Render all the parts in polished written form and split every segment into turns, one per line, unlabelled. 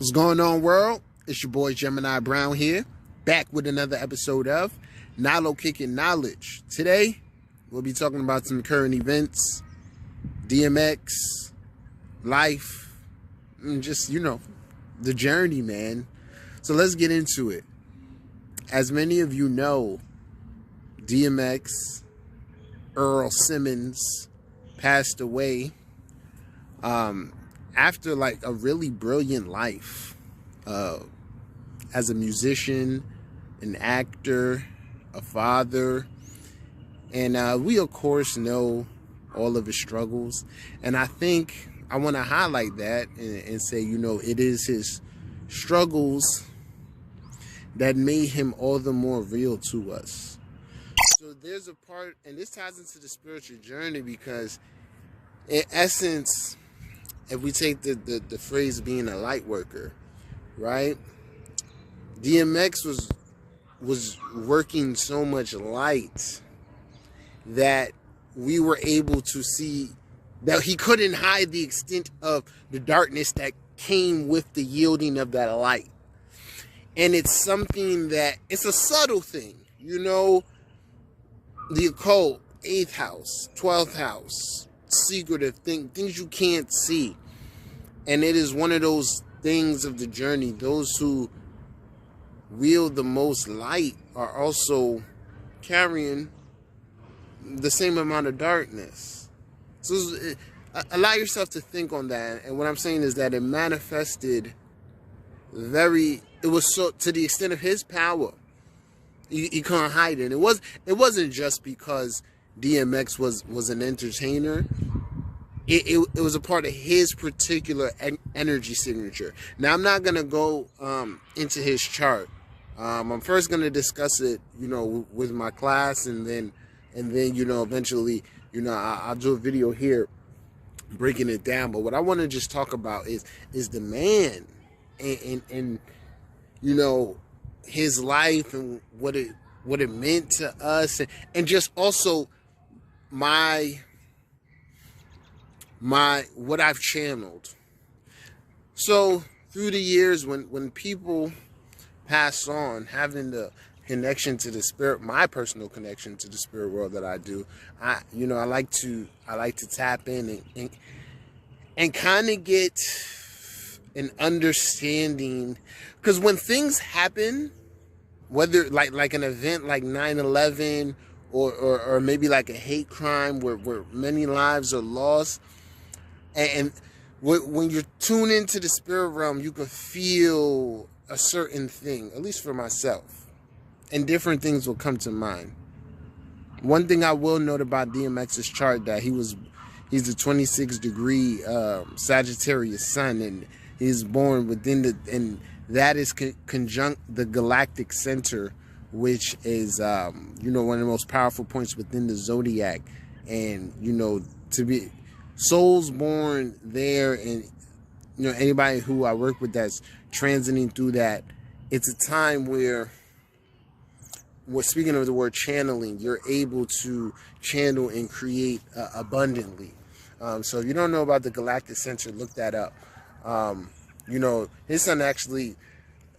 What's going on, world? It's your boy Gemini Brown here, back with another episode of Nalo Kicking Knowledge. Today, we'll be talking about some current events, DMX, life, and just, the journey, man. So let's get into it. As many of you know, DMX, Earl Simmons, passed away after like a really brilliant life as a musician, an actor, a father, and we of course know all of his struggles. And I think I want to highlight that and say, it is his struggles that made him all the more real to us. So there's a part, and this ties into the spiritual journey, because in essence, if we take the phrase being a light worker, right? DMX was working so much light that we were able to see that he couldn't hide the extent of the darkness that came with the yielding of that light. And it's something that, it's a subtle thing, the occult, 8th house, 12th house, secretive things you can't see. And it is one of those things of the journey. Those who wield the most light are also carrying the same amount of darkness. So allow yourself to think on that. And what I'm saying is that it manifested it was so to the extent of his power. He couldn't hide it. It wasn't just because DMX was an entertainer. It was a part of his particular energy signature. Now, I'm not going to go into his chart. I'm first going to discuss it, with my class, and then eventually, I'll do a video here breaking it down. But what I want to just talk about is the man and his life and what it meant to us, and just also what I've channeled. So through the years, when people pass on, having the connection to the spirit, my personal connection to the spirit world that I do, I like to tap in and kind of get an understanding, because when things happen, whether like an event like 9/11 or maybe like a hate crime where many lives are lost, and when you're tuned into the spirit realm, you can feel a certain thing, at least for myself, and different things will come to mind. One thing I will note about DMX's chart, that he's a 26 degree Sagittarius sun, and he's born and that is conjunct the galactic center, which is one of the most powerful points within the zodiac. And to be souls born there, and anybody who I work with that's transiting through that, it's a time where we're speaking of the word channeling. You're able to channel and create abundantly. So if you don't know about the galactic center, look that up. His sun actually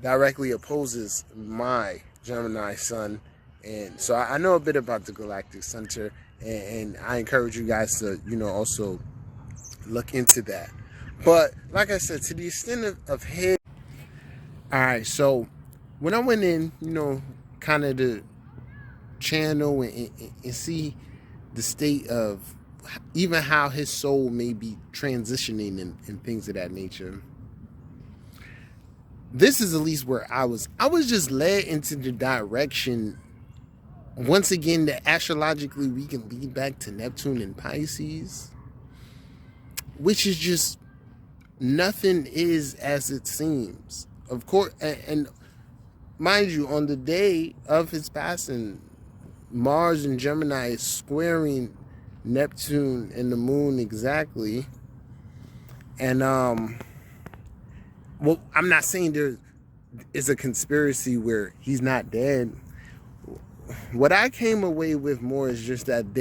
directly opposes my Gemini sun, and so I know a bit about the galactic center, and I encourage you guys to also look into that. But like I said, to the extent of his, all right, so when I went in, kind of to channel and see the state of even how his soul may be transitioning and things of that nature, this is at least where I was just led into the direction, once again, that astrologically we can lead back to Neptune and Pisces, which is just nothing is as it seems. Of course, and mind you, on the day of his passing, Mars and Gemini is squaring Neptune and the moon exactly. And well, I'm not saying there is a conspiracy where he's not dead. What I came away with more is just that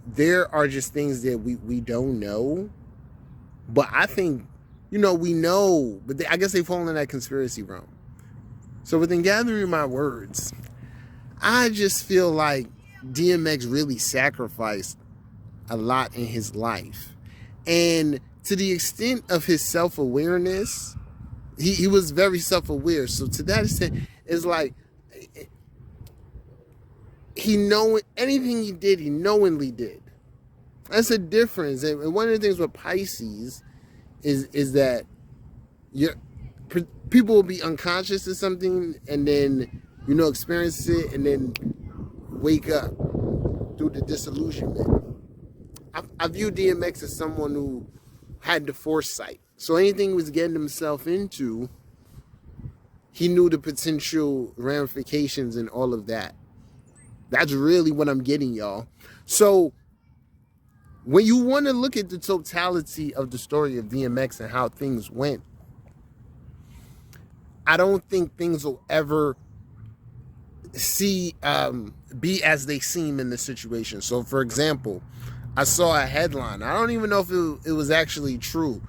there are just things that we don't know. But I think you know, we know, but I guess they fall in that conspiracy realm. So within gathering my words, I just feel like DMX really sacrificed a lot in his life. And to the extent of his self-awareness, he was very self-aware. So to that extent, it's like anything he did, he knowingly did. That's a difference. And one of the things with Pisces is that people will be unconscious of something and then, you know, experience it and then wake up through the disillusionment. I view DMX as someone who had the foresight. So anything he was getting himself into, he knew the potential ramifications and all of that. That's really what I'm getting, y'all. So when you want to look at the totality of the story of DMX and how things went, I don't think things will ever be as they seem in the situation. So for example, I saw a headline. I don't even know if it was actually true.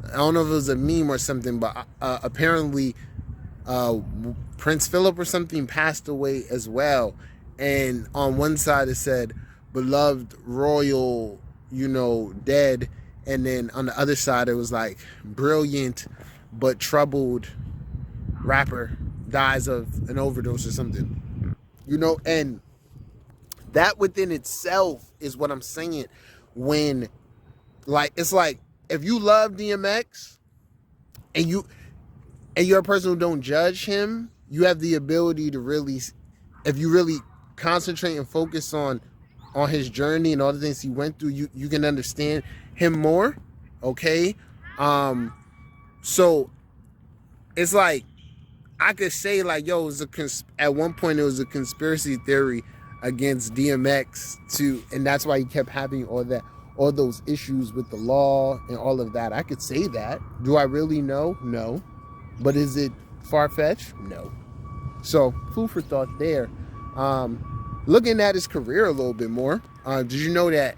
I don't know if it was a meme or something, but apparently Prince Philip or something passed away as well. And on one side it said, beloved royal, you know, dead. And then on the other side it was like, brilliant but troubled rapper dies of an overdose or something. You know, and that within itself is what I'm saying. When, like, it's like, if you love DMX and you're a person who don't judge him, you have the ability to really, if you really concentrate and focus on his journey and all the things he went through, you can understand him more. Okay. So it's like, I could say like, yo, it was at one point it was a conspiracy theory against DMX and that's why he kept having all those issues with the law and all of that. I could say that. Do I really know? No. But is it far-fetched? No. So food for thought there. Looking at his career a little bit more, did you know that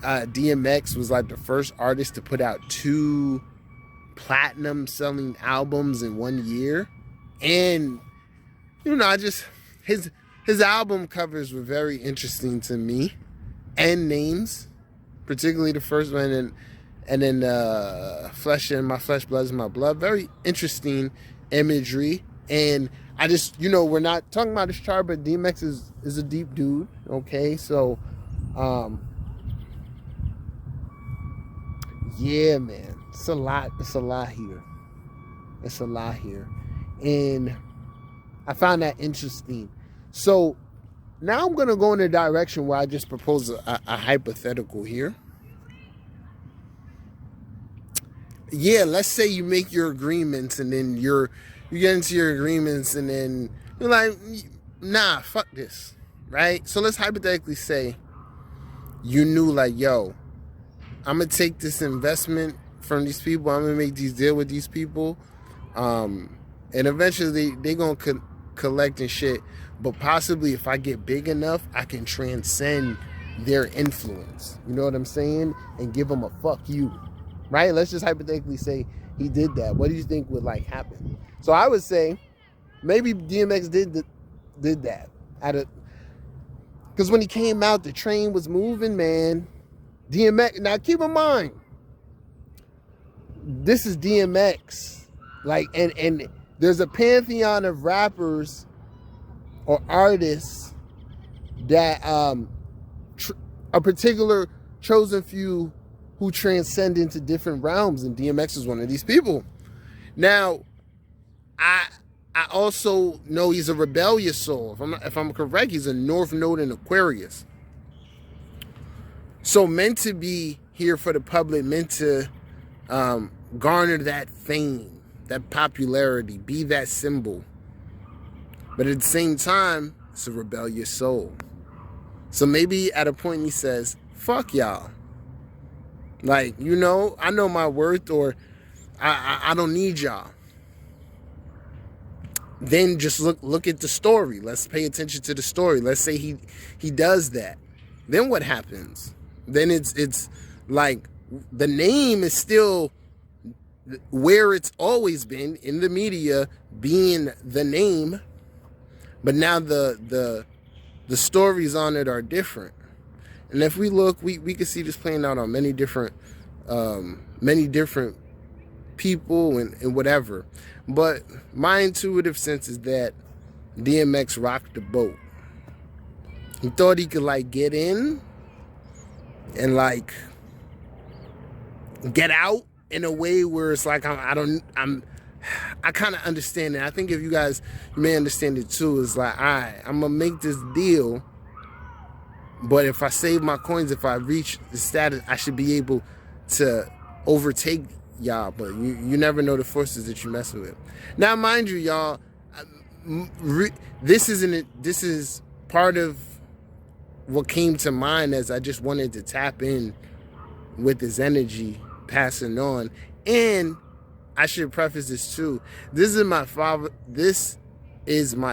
DMX was like the first artist to put out 2 platinum selling albums in 1 year? And, you know, his album covers were very interesting to me, and names, particularly the first one, and then Flesh in My Flesh, Blood is My Blood. Very interesting imagery. And I just, you know, we're not talking about his chart, but DMX is a deep dude. Okay, so yeah, man, it's a lot here. It's a lot here. And I found that interesting. So now I'm going to go in a direction where I just propose a hypothetical here. Yeah, let's say you make your agreements and then you get into your agreements and then you're like, nah, fuck this, right? So let's hypothetically say you knew like, yo, I'm going to take this investment from these people. I'm going to make these deal with these people. And eventually they going to collect and shit. But possibly if I get big enough, I can transcend their influence. You know what I'm saying? And give them a fuck you. Right? Let's just hypothetically say he did that. What do you think would like happen? So I would say maybe DMX did that. Because when he came out, the train was moving, man. DMX. Now keep in mind, this is DMX. Like, and there's a pantheon of rappers or artists that a particular chosen few who transcend into different realms, and DMX is one of these people. Now, I also know he's a rebellious soul. If I'm correct, he's a North Node in Aquarius. So meant to be here for the public, meant to garner that fame, that popularity, be that symbol. But at the same time, it's a rebellious soul. So maybe at a point he says, fuck y'all. Like, you know, I know my worth, or I don't need y'all. Then just look at the story. Let's pay attention to the story. Let's say he does that. Then what happens? Then it's like the name is still where it's always been in the media being the name, but now the stories on it are different. And if we look, we can see this playing out on many different people and whatever. But my intuitive sense is that DMX rocked the boat. He thought he could like get in and like get out in a way where it's like I kind of understand it. I think if you guys may understand it too, it's like, all right, I'm gonna make this deal, but if I save my coins, if I reach the status, I should be able to overtake y'all. But you never know the forces that you're messing with. Now, mind you, y'all, this is part of what came to mind as I just wanted to tap in with this energy passing on. And I should preface this too. This is my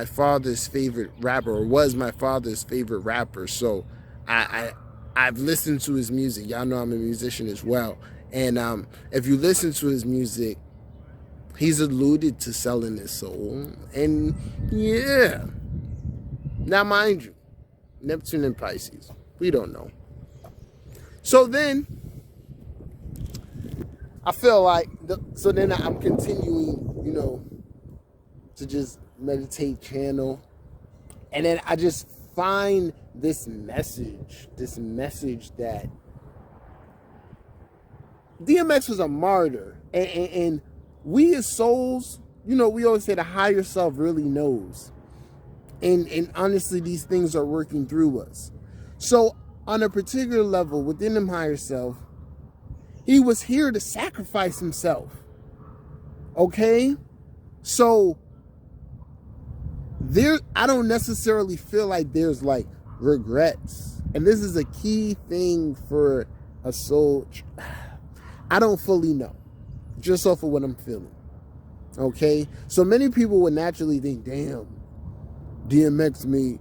father's favorite rapper, or was my father's favorite rapper. So I've listened to his music. Y'all know I'm a musician as well. And if you listen to his music, he's alluded to selling his soul. And yeah. Now, mind you, Neptune and Pisces, we don't know. So then, I feel like, so then I'm continuing, to just meditate, channel. And then I just find this message that DMX was a martyr. And we as souls, we always say the higher self really knows. And honestly, these things are working through us. So on a particular level, within the higher self, he was here to sacrifice himself. Okay? So I don't necessarily feel like there's like regrets. And this is a key thing for a soul. I don't fully know. Just off of what I'm feeling. Okay? So many people would naturally think, damn, DMX may,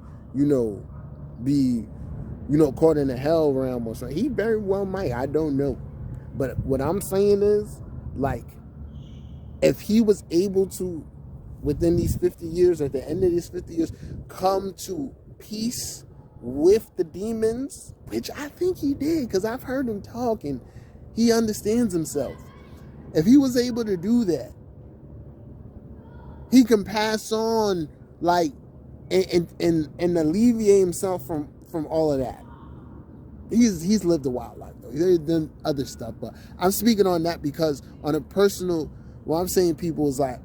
be, caught in the hell realm or something. He very well might. I don't know. But what I'm saying is, like, if he was able to, within these 50 years, at the end of these 50 years, come to peace with the demons, which I think he did, because I've heard him talk and he understands himself. If he was able to do that, he can pass on, like, and alleviate himself from all of that. He's lived a wild life, though. He's done other stuff, but I'm speaking on that because on a personal, what I'm saying, people, is like,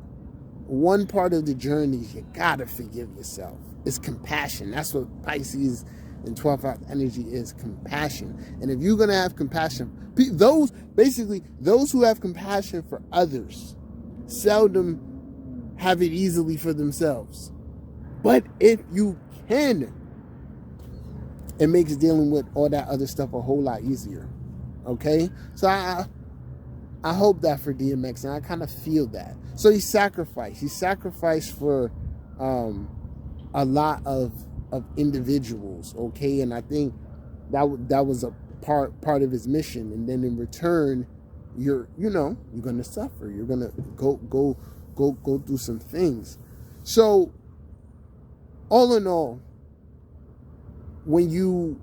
one part of the journey, you gotta forgive yourself. It's compassion. That's what Pisces and 12th house energy is, compassion. And if you're gonna have compassion, those who have compassion for others seldom have it easily for themselves. But if you can, it makes dealing with all that other stuff a whole lot easier. Okay? So I hope that for DMX, and I kind of feel that. So he sacrificed. He sacrificed for a lot of individuals, okay? And I think that was a part of his mission. And then in return, you're going to suffer. You're going to go through some things. So all in all, I'm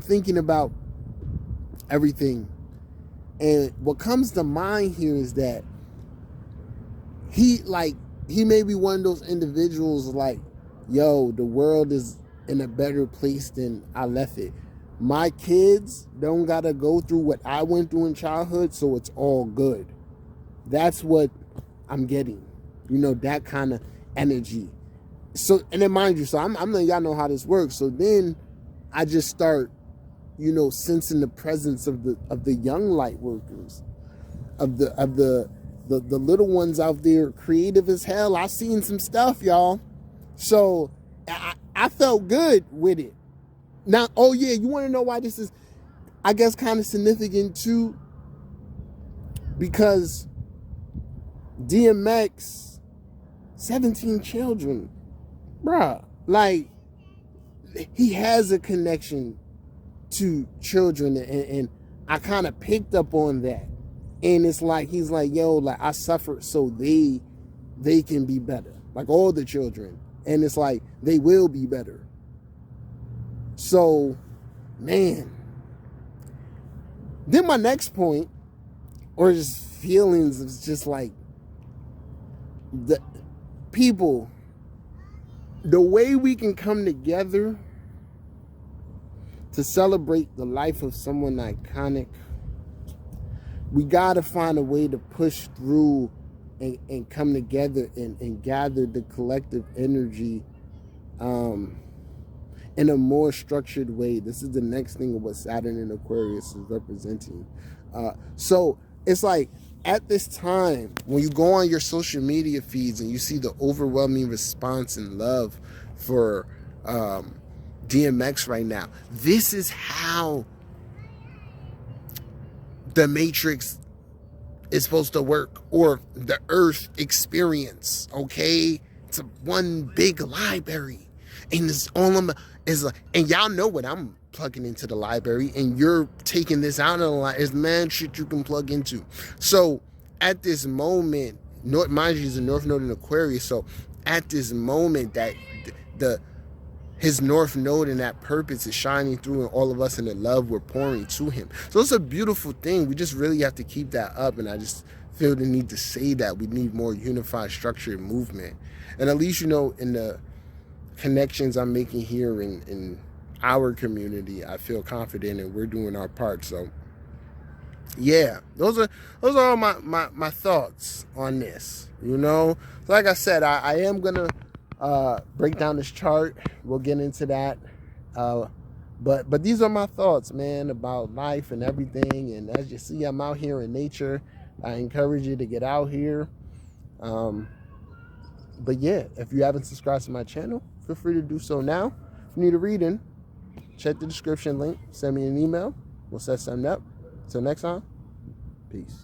thinking about everything, and what comes to mind here is that he may be one of those individuals like, yo, the world is in a better place than I left it. My kids don't gotta go through what I went through in childhood, so it's all good. That's what I'm getting, that kind of energy. So, and then mind you, so I'm letting y'all know how this works. So then I just start, sensing the presence of the young light workers, of the little ones out there, creative as hell. I've seen some stuff, y'all. So I felt good with it. Now, oh yeah, you want to know why this is, I guess, kind of significant too? Because DMX, 17 children. Bruh, like, he has a connection to children, and I kind of picked up on that. And it's like, he's like, yo, like, I suffered so they can be better. Like, all the children. And it's like, they will be better. So, man. Then my next point, or just feelings, is just like, the people, the way we can come together to celebrate the life of someone iconic, we got to find a way to push through and come together and gather the collective energy in a more structured way. This is the next thing of what Saturn in Aquarius is representing. So it's like, at this time, when you go on your social media feeds and you see the overwhelming response and love for DMX right now, this is how the Matrix is supposed to work, or the Earth experience. Okay, it's one big library, and it's all of is like, and y'all know what I'm plugging into the library, and you're taking this out of the library. There's mad shit you can plug into. So at this moment, mind you, he's a North Node in Aquarius. So at this moment, that his North Node and that purpose is shining through, and all of us in the love we're pouring to him. So it's a beautiful thing. We just really have to keep that up. And I just feel the need to say that we need more unified structure and movement. And at least, you know, in the connections I'm making here in our community, I feel confident and we're doing our part. So yeah, those are all my thoughts on this. You know, like I said, I am gonna break down this chart. We'll get into that. But these are my thoughts, man, about life and everything. And as you see, I'm out here in nature. I encourage you to get out here. But yeah, if you haven't subscribed to my channel, feel free to do so now. If you need a reading, check the description link. Send me an email. We'll set something up. Till next time, peace.